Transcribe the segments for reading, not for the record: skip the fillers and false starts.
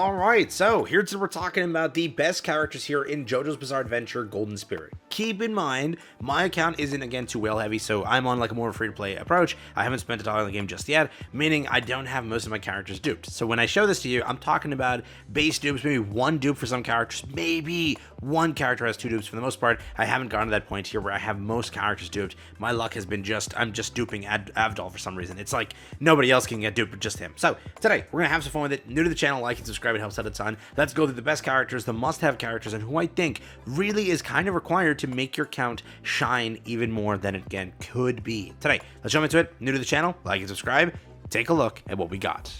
Alright, so here's what we're talking about the best characters here in JoJo's Bizarre Adventure Golden Spirit. Keep in mind, my account isn't again too whale heavy, so I'm on like a more free-to-play approach. I haven't spent $1 in the game just yet, meaning I don't have most of my characters duped. So when I show this to you, I'm talking about base dupes, maybe one dupe for some characters, maybe one character has 2 dupes. For the most part, I haven't gotten to that point here where I have most characters duped. My luck has been I'm just duping Avdol for some reason. It's like nobody else can get duped but just him. So today, we're gonna have some fun with it. New to the channel, like and subscribe, it helps out a ton. Let's go through the best characters, the must-have characters, and who I think really is kind of required to make your count shine even more than it again could be. Today, let's jump into it. New to the channel, like and subscribe. Take a look at what we got.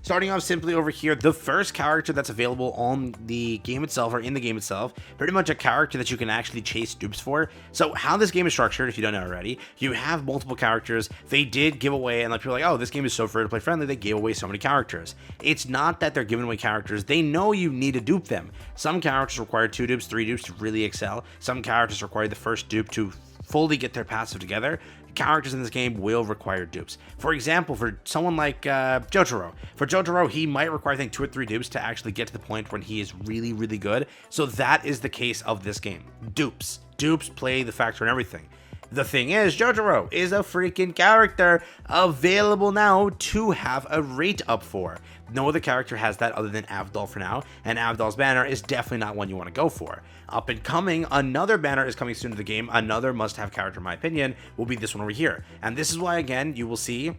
Starting off simply over here, the first character that's available on the game itself, or in the game itself, pretty much a character that you can actually chase dupes for. So how this game is structured, if you don't know already, you have multiple characters. They did give away, and like people are like, oh, this game is so free-to-play friendly, they gave away so many characters. It's not that they're giving away characters. They know you need to dupe them. Some characters require 2 dupes, 3 dupes to really excel. Some characters require the first dupe to fully get their passive together. Characters in this game will require dupes. For example, for someone like Jotaro. For Jotaro, he might require, I think, 2 or 3 dupes to actually get to the point when he is really, really good. So that is the case of this game. Dupes. Dupes play the factor in everything. The thing is, Jotaro is a freaking character available now to have a rate up for. No other character has that other than Avdol for now, and Avdol's banner is definitely not one you want to go for. Up and coming, another banner is coming soon to the game. Another must-have character, in my opinion, will be this one over here. And this is why, again, you will see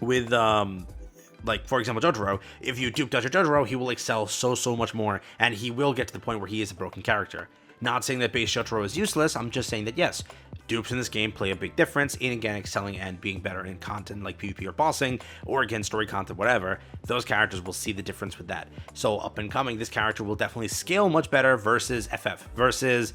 with like, for example, Jotaro, if you dupe Jotaro, he will excel so much more, and he will get to the point where he is a broken character. Not saying that base Jotaro is useless, I'm just saying that yes, dupes in this game play a big difference in, again, excelling and being better in content like PvP or bossing, or again, story content, whatever. Those characters will see the difference with that. So up and coming, this character will definitely scale much better versus FF, versus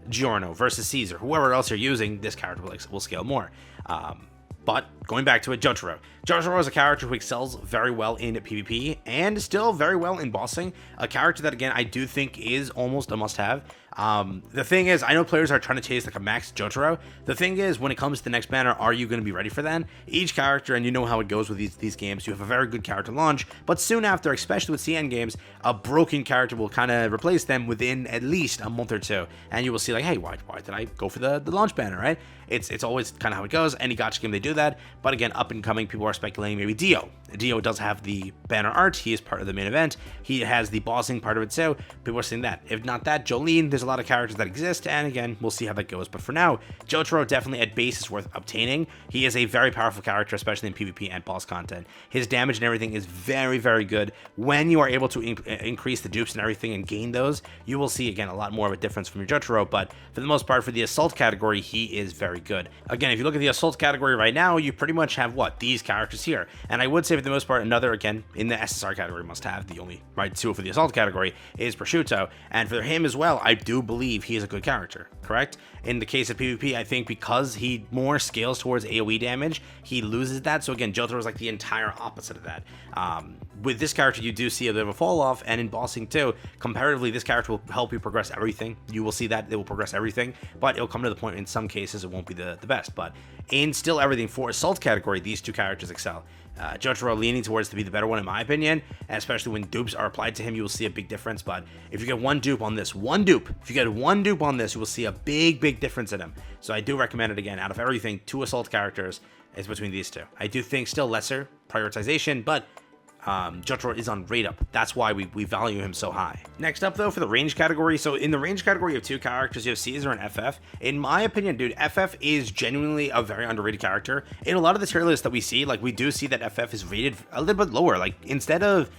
Giorno, versus Caesar. Whoever else you're using, this character will scale more. But going back to it, Jotaro. Jotaro is a character who excels very well in PvP and still very well in bossing. A character that, again, I do think is almost a must-have. The thing is, I know players are trying to chase like a max Jotaro. The thing is, when it comes to the next banner, are you going to be ready for that? Each character, and you know how it goes with these games, you have a very good character launch, but soon after, especially with CN games, a broken character will kind of replace them within at least a month or 2, and you will see like, hey, why did I go for the launch banner, right? It's always kind of how it goes. Any gacha game, they do that. But again, up and coming, people are speculating maybe Dio. Dio does have the banner art. He is part of the main event. He has the bossing part of it, so people are saying that. If not that, Jolene, there's a lot of characters that exist, and again, we'll see how that goes. But for now, Jotaro definitely at base is worth obtaining. He is a very powerful character, especially in PvP and boss content. His damage and everything is very, very good. When you are able to increase the dupes and everything and gain those, you will see, again, a lot more of a difference from your Jotaro, but for the most part, for the assault category, he is very good. Again, if you look at the assault category right now, you pretty much have what? These characters here. And I would say for the most part, another, again, in the SSR category must have, the only right suit for the assault category is Prosciutto. And for him as well, I do believe he is a good character, correct? In the case of PvP, I think because he more scales towards AoE damage, he loses that. So again, Jotaro is like the entire opposite of that. With this character, you do see a bit of a fall off, and in bossing too, comparatively, this character will help you progress everything. You will see that it will progress everything, but it'll come to the point in some cases it won't be the best. But in still everything for assault category, these 2 characters excel. Jotaro leaning towards to be the better one in my opinion, and especially when dupes are applied to him, you will see a big difference. But if you get one dupe on this, if you get one dupe on this, you will see a big difference in him. So I do recommend it. Again, out of everything, 2 assault characters is between these 2. I do think still lesser prioritization, but Jotaro is on rate up. That's why we value him so high. Next up, though, for the range category. So in the range category, you have 2 characters. You have Caesar and FF. In my opinion, dude, FF is genuinely a very underrated character. In a lot of the tier lists that we see, like, we do see that FF is rated a little bit lower. Like, instead of...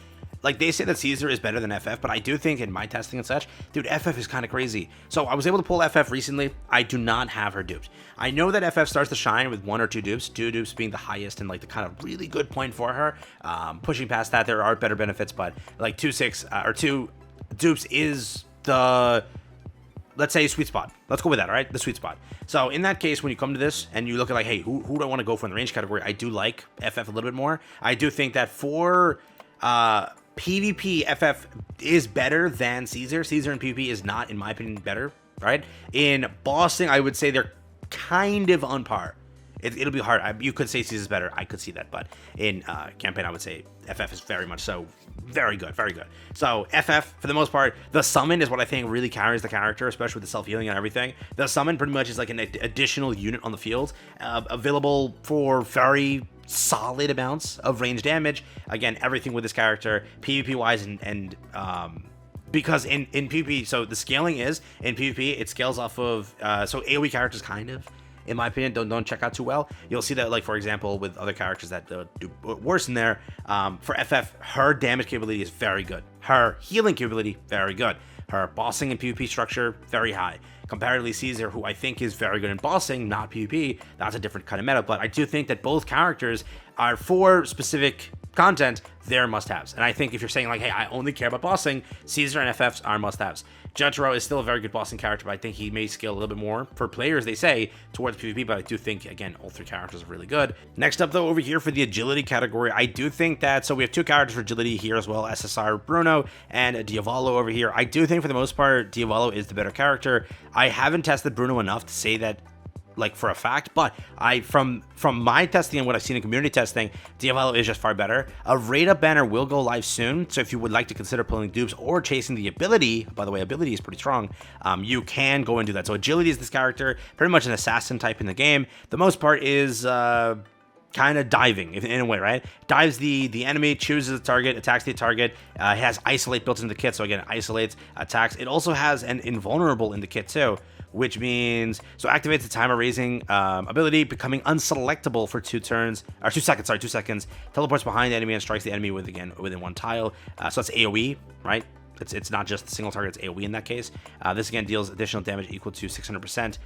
Like, they say that Caesar is better than FF, but I do think in my testing and such, dude, FF is kind of crazy. So I was able to pull FF recently. I do not have her duped. I know that FF starts to shine with 1 or 2 dupes, 2 dupes being the highest and like the kind of really good point for her. Pushing past that, there are better benefits, but like 2 dupes is the, let's say, sweet spot. Let's go with that, all right? The sweet spot. So in that case, when you come to this and you look at like, hey, who do I want to go for in the range category? I do like FF a little bit more. I do think that for PvP, FF is better than Caesar. Caesar in PvP is not, in my opinion, better, right? In bossing, I would say they're kind of on par. It'll be hard. You could say Caesar's better. I could see that, but in campaign, I would say FF is very much so very good, very good. So FF, for the most part, the summon is what I think really carries the character, especially with the self-healing and everything. The summon pretty much is like an additional unit on the field, available for very solid amounts of range damage. Again, everything with this character, PvP wise, and because in PvP, so the scaling is in PvP, it scales off of so AoE characters kind of, in my opinion, don't check out too well. You'll see that, like, for example, with other characters that do worse in there. For FF, her damage capability is very good. Her healing capability, very good. Her bossing and PvP structure, very high. Comparatively, Caesar, who I think is very good in bossing, not PvP, that's a different kind of meta. But I do think that both characters are, for specific content, they're must-haves. And I think if you're saying, like, hey, I only care about bossing, Caesar and FFs are must-haves. Jotaro is still a very good bossing character, but I think he may scale a little bit more for players, they say, towards PvP, but I do think, again, all three characters are really good. Next up, though, over here for the agility category, I do think that, so we have two characters for agility here as well, SSR Bruno and Diavolo over here. I do think, for the most part, Diavolo is the better character. I haven't tested Bruno enough to say that, like, for a fact, but from my testing and what I've seen in community testing, Diavolo is just far better. A rate up banner will go live soon, so if you would like to consider pulling dupes or chasing the ability, by the way, ability is pretty strong, you can go and do that. So agility is this character, pretty much an assassin type in the game. The most part is kind of diving in a way, right? Dives the enemy, chooses the target, attacks the target. It has isolate built into the kit, so again, it isolates, attacks. It also has an invulnerable in the kit too, which means, so activates the timer raising ability, becoming unselectable for 2 seconds, teleports behind the enemy and strikes the enemy within one tile. So that's AoE, right? It's not just a single target, it's AoE in that case. This again deals additional damage equal to 600%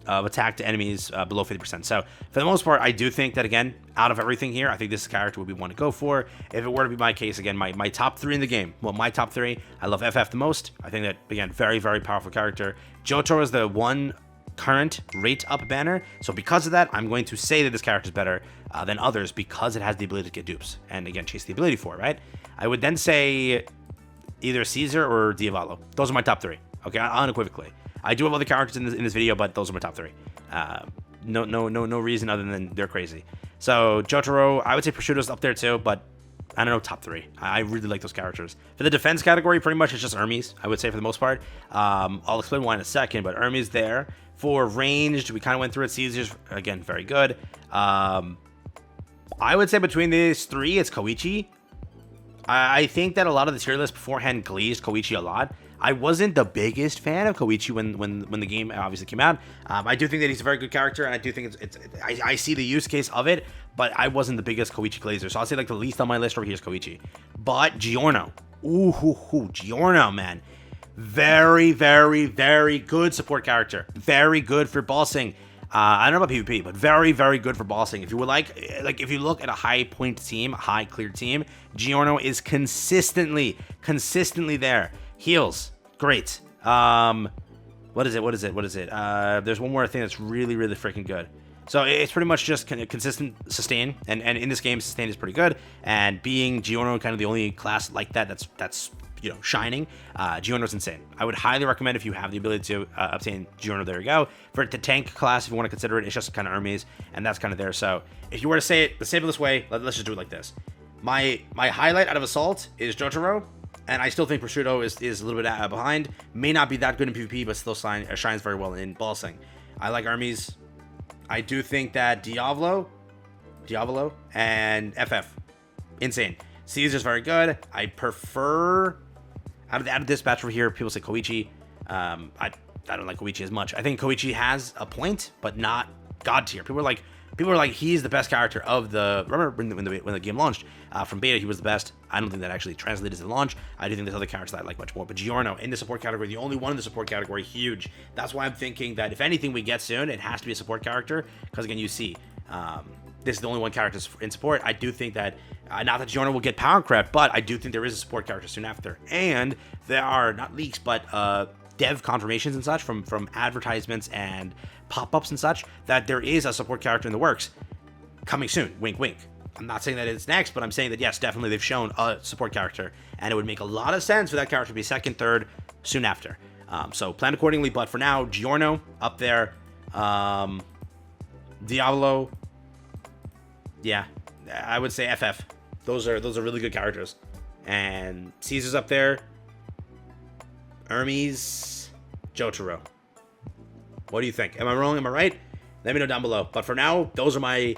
of attack to enemies below 50%. So for the most part, I do think that, again, out of everything here, I think this character would be one to go for. If it were to be my case, again, my top 3 in the game, well, my top 3, I love FF the most. I think that, again, very, very powerful character. Jotaro is the one current rate up banner, so because of that, I'm going to say that this character is better than others because it has the ability to get dupes and, again, chase the ability for it, right? I would then say either Caesar or Diavolo. Those are my top 3, okay, unequivocally. I do have other characters in this video, but those are my top 3. No reason other than they're crazy. So Jotaro, I would say Prosciutto's up there too, but I don't know, top 3. I really like those characters. For the defense category, pretty much it's just Ermes, I would say, for the most part. I'll explain why in a second, but Ermes there. For ranged, we kind of went through it. Caesar's, again, very good. I would say between these 3, it's Koichi. I think that a lot of the tier list beforehand glazed Koichi a lot. I wasn't the biggest fan of Koichi when the game obviously came out. I do think that he's a very good character, and I do think I see the use case of it, but I wasn't the biggest Koichi glazer. So I'll say, like, the least on my list over here is Koichi. But Giorno. Giorno, man. Very, very, very good support character. Very good for bossing. I don't know about PvP, but very, very good for bossing. If you would like if you look at a high point team, a high clear team, Giorno is consistently there. Heals, great. What is it? There's one more thing that's really, really freaking good. So it's pretty much just consistent sustain, and in this game, sustain is pretty good. And being Giorno kind of the only class like that's shining, Giorno's insane. I would highly recommend, if you have the ability to obtain Giorno, there you go. For the tank class, if you want to consider it, it's just kind of Hermes, and that's kind of there. So if you were to say it the simplest way, let's just do it like this. My highlight out of Assault is Jotaro, and I still think Prosciutto is a little bit behind. May not be that good in PvP, but still shines very well in bossing. I like Hermes. I do think that Diavolo, and FF, insane. Caesar's very good. I prefer, out of this batch over here, people say Koichi. I don't like Koichi as much. I think Koichi has a point, but not god tier. People are like, he's the best character of the. Remember when the game launched from beta, he was the best. I don't think that actually translated to the launch. I do think there's other characters that I like much more. But Giorno in the support category, the only one in the support category, huge. That's why I'm thinking that if anything we get soon, it has to be a support character. Because again, you see, this is the only one character in support. I do think that, not that Giorno will get power crept, but I do think there is a support character soon after. And there are, not leaks, but dev confirmations and such from advertisements and pop-ups and such, that there is a support character in the works coming soon. Wink, wink. I'm not saying that it's next, but I'm saying that, yes, definitely they've shown a support character, and it would make a lot of sense for that character to be second, third, soon after. So plan accordingly, but for now, Giorno up there. Diablo, yeah, I would say FF. Those are really good characters. And Caesar's up there. Ermes, Jotaro. What do you think? Am I wrong? Am I right? Let me know down below. But for now, those are my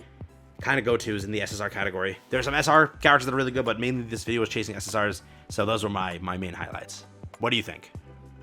kind of go-tos in the SSR category. There's some SR characters that are really good, but mainly this video was chasing SSRs, so those were my main highlights. What do you think?